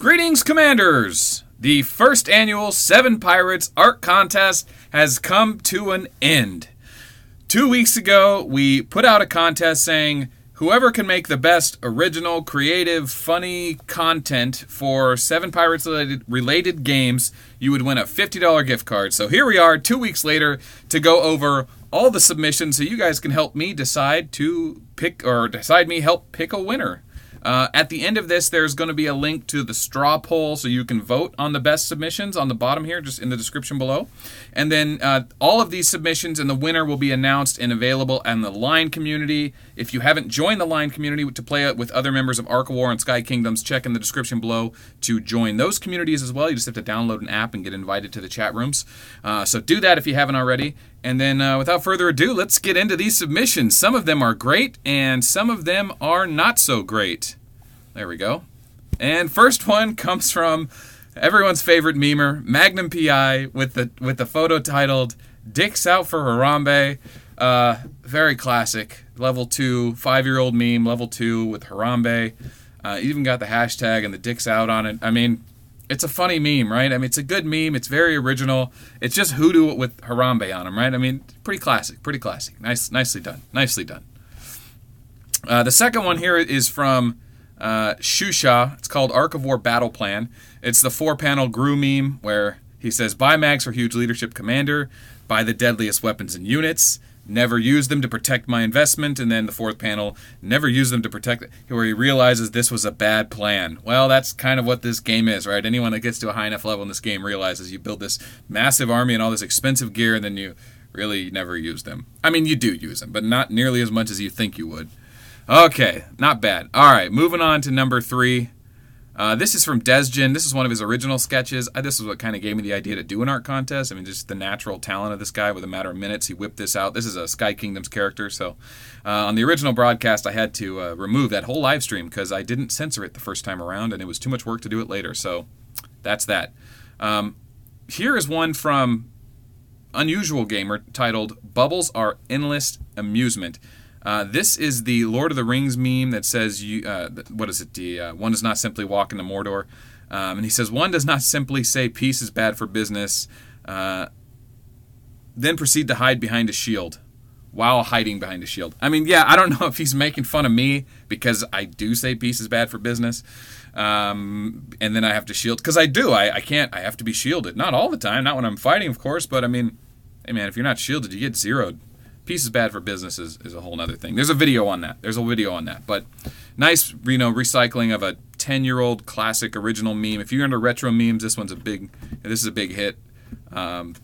Greetings, Commanders! The first annual Seven Pirates Art Contest has come to an end. 2 weeks ago, we put out a contest saying whoever can make the best original, creative, funny content for Seven Pirates related games, you would win a $50 gift card. So here we are 2 weeks later to go over all the submissions so you guys can help me decide to pick, or help pick a winner. At the end of this, there's going to be a link to the straw poll so you can vote on the best submissions on the bottom here, just in the description below. And then all of these submissions and the winner will be announced and available in the Line community. If you haven't joined the Line community to play it with other members of Ark of War and Sky Kingdoms, check in the description below to join those communities as well. You just have to download an app and get invited to the chat rooms. So do that if you haven't already. And then without further ado, let's get into these submissions. Some of them are great and some of them are not so great. There we go. And first one comes from everyone's favorite memer, Magnum PI, with the photo titled "Dicks Out for Harambe." Very classic. Level 2, 5-year-old meme, level 2 with Harambe. Even got the hashtag and the dicks out on it. I mean, it's a funny meme, right? I mean, it's a good meme. It's very original. It's just hoodoo with Harambe on him, right? I mean, pretty classic. Pretty classic. Nicely done. Nicely done. The second one here is from Shusha. It's called Ark of War Battle Plan. It's the 4-panel Gru meme where he says, buy mags for huge leadership commander, buy the deadliest weapons and units, never use them to protect my investment, and then the 4th panel, never use them to protect it, where he realizes this was a bad plan. Well, that's kind of what this game is, right? Anyone that gets to a high enough level in this game realizes you build this massive army and all this expensive gear, and then you really never use them. I mean, you do use them, but not nearly as much as you think you would. Okay, not bad. All right, moving on to number 3. This is from Desjin. This is one of his original sketches. This is what kind of gave me the idea to do an art contest. I mean, just the natural talent of this guy. With a matter of minutes, he whipped this out. This is a Sky Kingdoms character. So on the original broadcast, I had to remove that whole live stream because I didn't censor it the first time around, and it was too much work to do it later. So that's that. Here is one from Unusual Gamer titled "Bubbles Are Endless Amusement." This is the Lord of the Rings meme that says, what is it? One does not simply walk into Mordor. And he says, one does not simply say peace is bad for business, then proceed to hide behind a shield while hiding behind a shield. I mean, yeah, I don't know if he's making fun of me because I do say peace is bad for business. And then I have to shield, because I do. I can't, I have to be shielded. Not all the time, not when I'm fighting, of course, but I mean, hey man, if you're not shielded, you get zeroed. Peace is bad for business is a whole nother thing. There's a video on that. But nice, recycling of a 10-year-old classic original meme. If you're into retro memes, this is a big hit. It's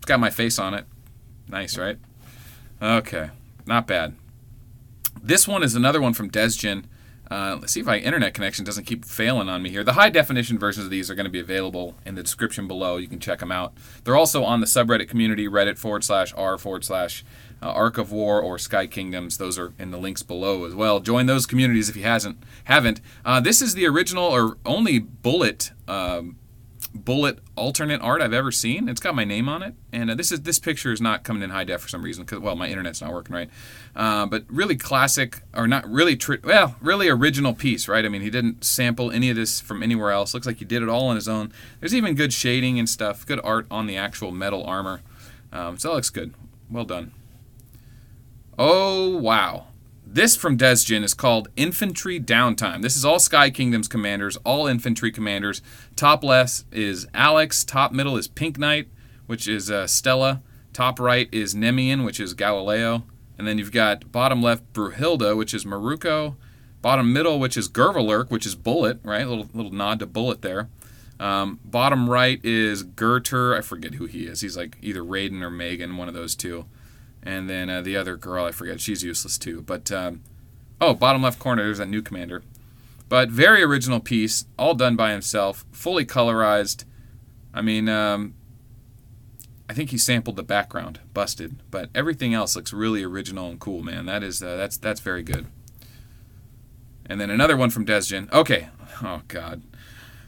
got my face on it. Nice, right? Okay, not bad. This one is another one from Desjin. Let's see if my internet connection doesn't keep failing on me here. The high definition versions of these are going to be available in the description below. You can check them out. They're also on the subreddit community, reddit.r/r/Ark of War or Sky Kingdoms. Those are in the links below as well. Join those communities if you haven't. This is the original or only bullet alternate art I've ever seen. It's got my name on it, and this picture is not coming in high def for some reason because, well, my internet's not working right. But really classic, or not really, really original piece, right? I mean, he didn't sample any of this from anywhere else. Looks like he did it all on his own. There's even good shading and stuff, good art on the actual metal armor. So that looks good. Well done. Oh wow. This from Desjin is called Infantry Downtime. This is all Sky Kingdoms commanders, all infantry commanders. Top left is Alex. Top middle is Pink Knight, which is Stella. Top right is Nemian, which is Galileo. And then you've got bottom left Bruhilda, which is Maruko. Bottom middle, which is Gervalurk, which is Bullet, right? Little nod to Bullet there. Bottom right is Gertur. I forget who he is. He's like either Raiden or Megan, one of those two. And then the other girl, I forget. She's useless too. But, bottom left corner, there's that new commander. But very original piece, all done by himself, fully colorized. I mean, I think he sampled the background, busted. But everything else looks really original and cool, man. That's very good. And then another one from Desjin. Okay. Oh, God.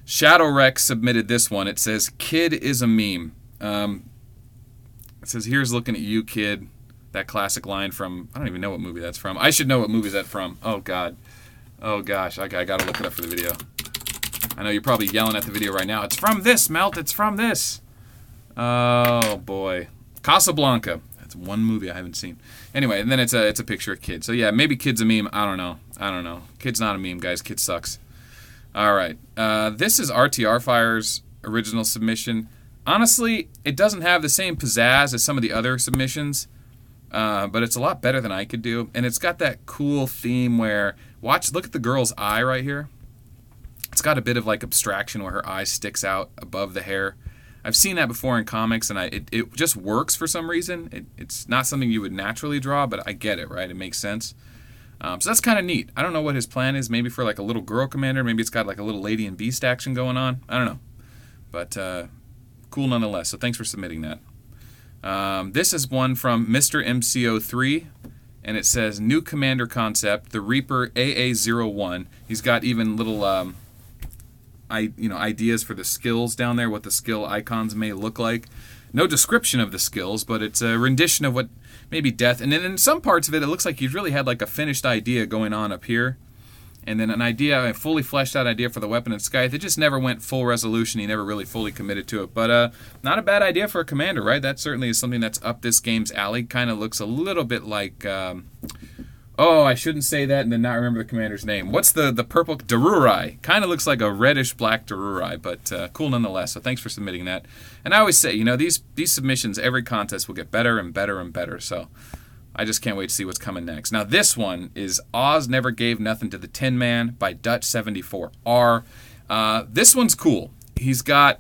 Shadow Rex submitted this one. It says, "Kid is a meme." It says, "Here's looking at you, kid." That classic line from, I don't even know what movie that's from. I should know what movie that's from. Oh, God. Oh, gosh. Okay, I got to look it up for the video. I know you're probably yelling at the video right now. It's from this, Melt. It's from this. Oh, boy. Casablanca. That's one movie I haven't seen. Anyway, and then it's a picture of Kid. So, yeah, maybe Kid's a meme. I don't know. Kid's not a meme, guys. Kid sucks. All right. This is RTR Fire's original submission. Honestly, it doesn't have the same pizzazz as some of the other submissions, but it's a lot better than I could do. And it's got that cool theme where, look at the girl's eye right here. It's got a bit of like abstraction where her eye sticks out above the hair. I've seen that before in comics, and it just works for some reason. It's not something you would naturally draw, but I get it, right? It makes sense. So that's kind of neat. I don't know what his plan is. Maybe for like a little girl commander. Maybe it's got like a little Lady and Beast action going on. I don't know. But cool nonetheless. So thanks for submitting that. This is one from Mr. MCO3, and it says new commander concept, the Reaper AA01. He's got even little ideas for the skills down there, what the skill icons may look like. No description of the skills, but it's a rendition of what maybe death. And then in some parts of it, it looks like he's really had like a finished idea going on up here. And then a fully fleshed out idea for the weapon and scythe. It just never went full resolution. He never really fully committed to it. But not a bad idea for a commander, right? That certainly is something that's up this game's alley. Kind of looks a little bit like... oh, I shouldn't say that and then not remember the commander's name. What's the purple? Darurai. Kind of looks like a reddish-black Darurai, but cool nonetheless. So thanks for submitting that. And I always say, these submissions, every contest will get better and better and better. So... I just can't wait to see what's coming next. Now this one is Oz Never Gave Nothing to the Tin Man by Dutch74R. This one's cool. He's got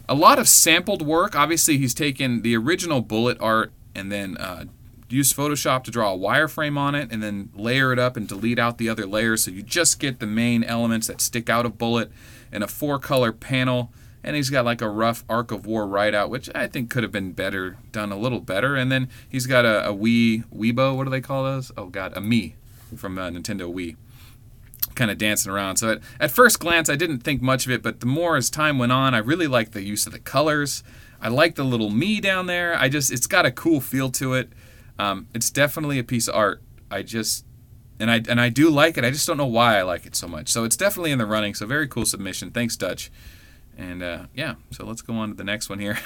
a lot of sampled work. Obviously he's taken the original Bullet art and then used Photoshop to draw a wireframe on it and then layer it up and delete out the other layers so you just get the main elements that stick out of Bullet in a 4-color panel. And he's got like a rough Arc of War write-out, which I think could have been done a little better. And then he's got a Weibo, what do they call those? Oh God, a Mii from Nintendo Wii, kind of dancing around. So at first glance, I didn't think much of it, but the more as time went on, I really liked the use of the colors. I like the little Mii down there. It's got a cool feel to it. It's definitely a piece of art. I do like it. I just don't know why I like it so much. So it's definitely in the running. So very cool submission. Thanks, Dutch. And yeah, so let's go on to the next one here.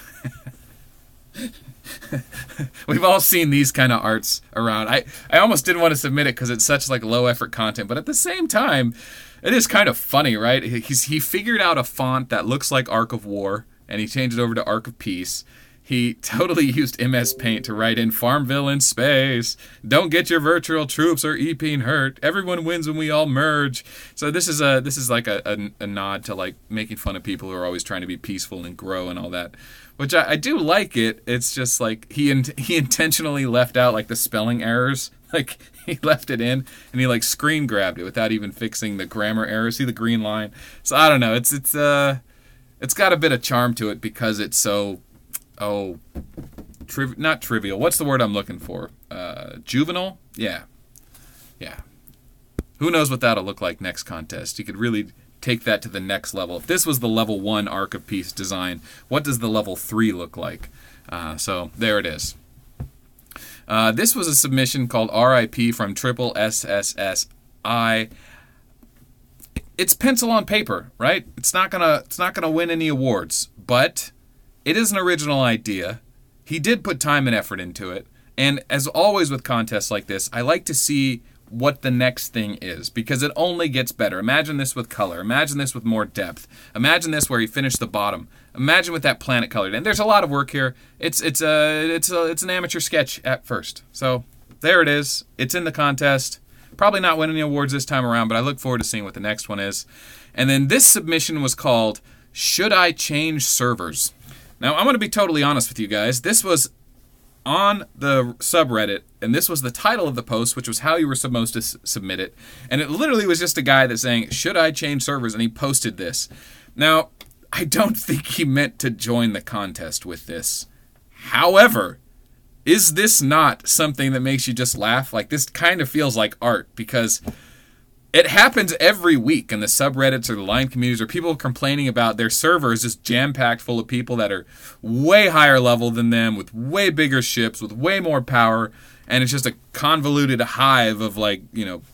We've all seen these kind of arts around. I almost didn't want to submit it because it's such like low effort content, but at the same time, it is kind of funny, right? He figured out a font that looks like Arc of War, and he changed it over to Arc of Peace. He totally used MS Paint to write in Farmville in space. Don't get your virtual troops or EPing hurt. Everyone wins when we all merge. So this is like a nod to like making fun of people who are always trying to be peaceful and grow and all that, which I do like it. It's just like he intentionally left out like the spelling errors. Like he left it in and he like screen grabbed it without even fixing the grammar errors. See the green line? So I don't know. It's got a bit of charm to it because it's so. Not trivial. What's the word I'm looking for? Juvenile? Yeah. Who knows what that'll look like next contest? You could really take that to the next level. If this was the level 1 Arc of Peace design, what does the level 3 look like? So there it is. This was a submission called RIP from Triple SSSI. It's pencil on paper, right? It's not gonna win any awards, but it is an original idea. He did put time and effort into it. And as always with contests like this, I like to see what the next thing is because it only gets better. Imagine this with color. Imagine this with more depth. Imagine this where he finished the bottom. Imagine with that planet colored. And there's a lot of work here. It's an amateur sketch at first. So there it is. It's in the contest. Probably not winning the awards this time around, but I look forward to seeing what the next one is. And then this submission was called Should I Change Servers? Now, I'm going to be totally honest with you guys. This was on the subreddit, and this was the title of the post, which was how you were supposed to submit it. And it literally was just a guy that's saying, should I change servers? And he posted this. Now, I don't think he meant to join the contest with this. However, is this not something that makes you just laugh? Like, this kind of feels like art, because it happens every week in the subreddits or the line communities where people are complaining about their servers just jam-packed full of people that are way higher level than them, with way bigger ships, with way more power, and it's just a convoluted hive of, like,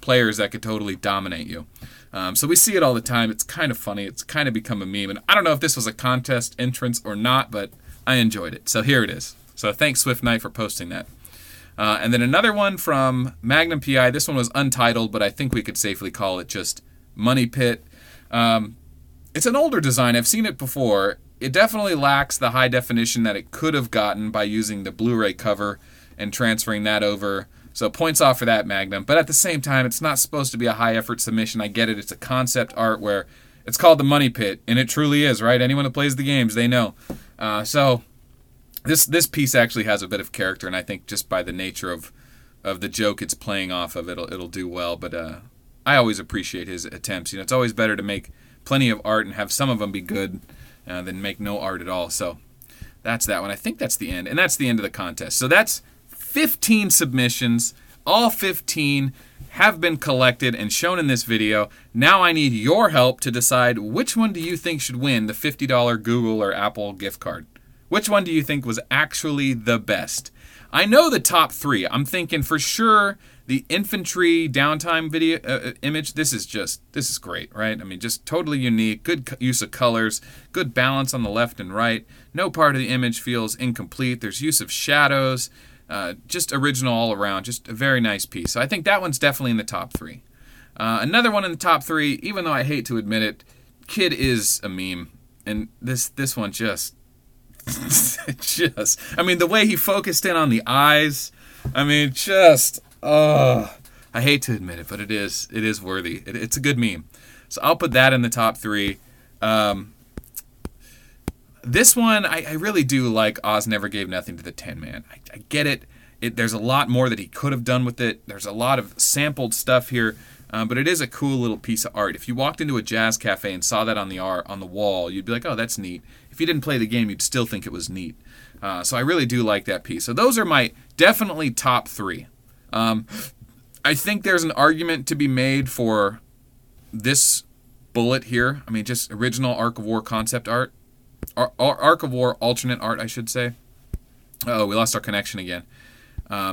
players that could totally dominate you. So we see it all the time. It's kind of funny. It's kind of become a meme. And I don't know if this was a contest entrance or not, but I enjoyed it. So here it is. So thanks, Swift Knight, for posting that. And then another one from Magnum PI. This one was untitled, but I think we could safely call it just Money Pit. It's an older design. I've seen it before. It definitely lacks the high definition that it could have gotten by using the Blu-ray cover and transferring that over. So points off for that, Magnum. But at the same time, it's not supposed to be a high-effort submission. I get it. It's a concept art where it's called the Money Pit, and it truly is, right? Anyone who plays the games, they know. So this piece actually has a bit of character, and I think just by the nature of the joke it's playing off of, it'll do well. But I always appreciate his attempts. You know, it's always better to make plenty of art and have some of them be good than make no art at all. So that's that one. I think that's the end, and that's the end of the contest. So that's 15 submissions. All 15 have been collected and shown in this video. Now I need your help to decide which one do you think should win the $50 Google or Apple gift card. Which one do you think was actually the best? I know the top three. I'm thinking for sure the infantry downtime video image. This is great, right? I mean, just totally unique. Good use of colors. Good balance on the left and right. No part of the image feels incomplete. There's use of shadows. Just original all around. Just a very nice piece. So I think that one's definitely in the top three. Another one in the top three, even though I hate to admit it, Kid is a meme. And this one just... I mean, the way he focused in on the eyes, I mean, I hate to admit it, but it is worthy. It's a good meme. So I'll put that in the top three. This one, I really do like Oz Never Gave Nothing to the Tin Man. I get it. There's a lot more that he could have done with it. There's a lot of sampled stuff here, but it is a cool little piece of art. If you walked into a jazz cafe and saw that on the wall, you'd be like, oh, that's neat. If you didn't play the game, you'd still think it was neat. So I really do like that piece. So those are my definitely top three. I think there's an argument to be made for this bullet here. I mean, just original Ark of War concept art. Ark of War alternate art, I should say. Uh-oh, we lost our connection again.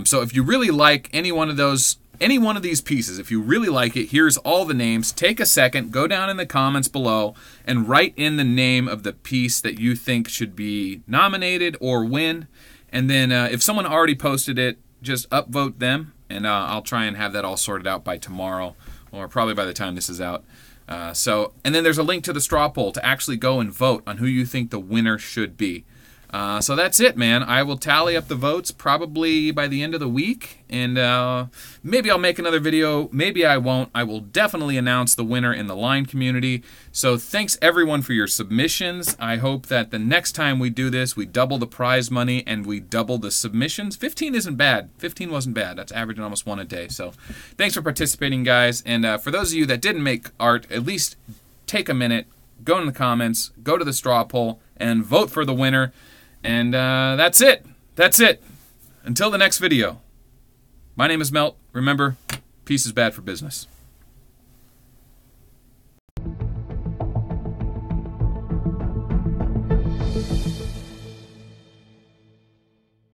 So if you really like any one of these pieces, if you really like it, here's all the names. Take a second, go down in the comments below, and write in the name of the piece that you think should be nominated or win. And then if someone already posted it, just upvote them, and I'll try and have that all sorted out by tomorrow, or probably by the time this is out. And then there's a link to the straw poll to actually go and vote on who you think the winner should be. So that's it, man. I will tally up the votes probably by the end of the week, and maybe I'll make another video. Maybe I won't. I will definitely announce the winner in the line community. So thanks, everyone, for your submissions. I hope that the next time we do this, we double the prize money and we double the submissions. 15 isn't bad. 15 wasn't bad. That's averaging almost one a day. So thanks for participating, guys. And for those of you that didn't make art, at least take a minute, go in the comments, go to the straw poll, and vote for the winner. And that's it. That's it. Until the next video. My name is Melt. Remember, peace is bad for business.